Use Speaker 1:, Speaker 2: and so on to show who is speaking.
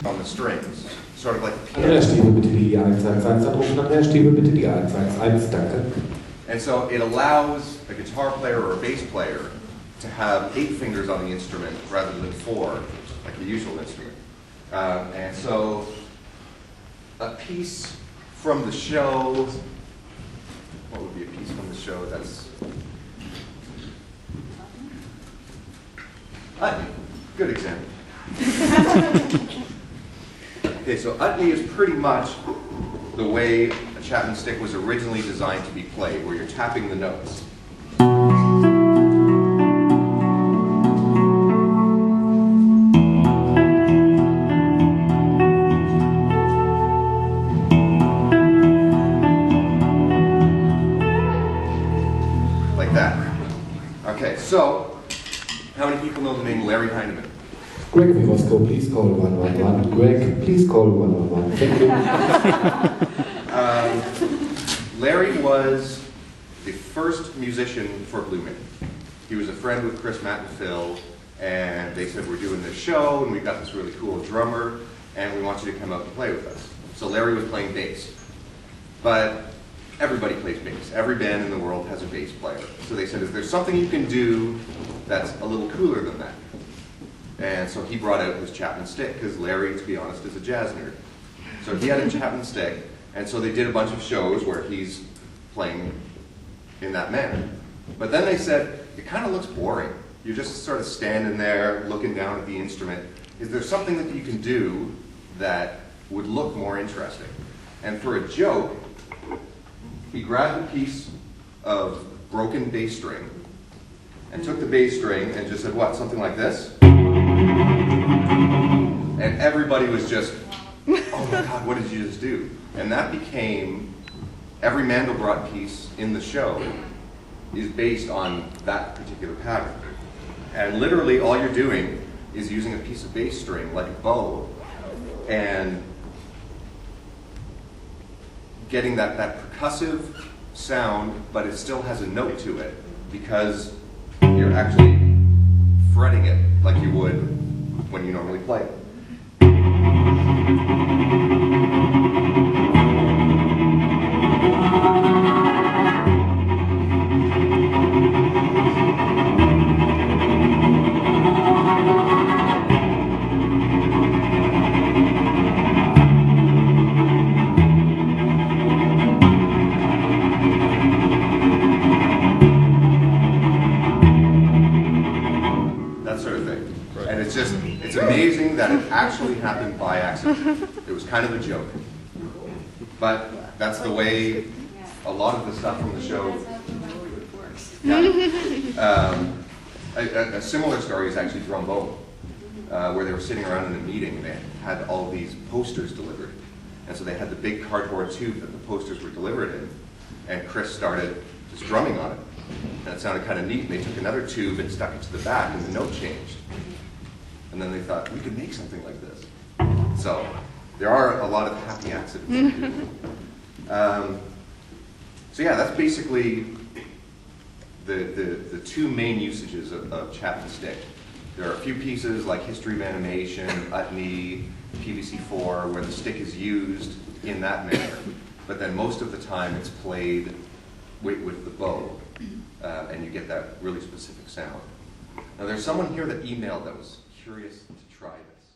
Speaker 1: on the strings, sort of like a
Speaker 2: Andrea,
Speaker 1: piano.
Speaker 2: Stiefel bitte die 111 anrufen. Andrea, Stiefel bitte die 111, danke.
Speaker 1: And so it allows a guitar player or a bass player to have 8 fingers on the instrument rather than 4, like the usual instrument. And so a piece from the show, what would be a piece from the show that's... Utney, good example. Okay, so Utney is pretty much the way a chapman stick was originally designed to be played, where you're tapping the notes. Like that. Okay, so how many people know the name Larry Heineman?
Speaker 2: Greg Virosco, please call 111. Greg, please call 111. Thank you.
Speaker 1: Larry was the first musician for Blue Man. He was a friend with Chris, Matt, and Phil, and they said, we're doing this show, and we've got this really cool drummer, and we want you to come out and play with us. So Larry was playing bass. But everybody plays bass. Every band in the world has a bass player. So they said, is there something you can do that's a little cooler than that? And so he brought out his chapman stick, because Larry, to be honest, is a jazz nerd. So he had a chapman stick, and so they did a bunch of shows where he's playing in that manner. But then they said, it kind of looks boring. You're just sort of standing there looking down at the instrument. Is there something that you can do that would look more interesting? And for a joke, he grabbed a piece of broken bass string and took the bass string and just said, what, something like this? And everybody was just, oh my God, what did you just do? And that became, every Mandelbrot piece in the show is based on that particular pattern. And literally all you're doing is using a piece of bass string like a bow and getting that percussive sound, but it still has a note to it because you're actually fretting it like you would when you normally play it. That sort of thing. Right. And it's amazing that it actually happened by accident. It was kind of a joke. But that's the way a lot of the stuff from the show. Yeah. A similar story is actually Trombone, where they were sitting around in a meeting and they had all these posters delivered. And so they had the big cardboard tube that the posters were delivered in, and Chris started just drumming on it. And it sounded kind of neat, and they took another tube and stuck it to the back, and the note changed. And then they thought, we could make something like this. So there are a lot of happy accidents. So yeah, that's basically the two main usages of chapman stick. There are a few pieces like History of Animation, Utney, PVC4, where the stick is used in that manner. But then most of the time it's played with the bow, and you get that really specific sound. Now there's someone here that emailed that was curious to try this.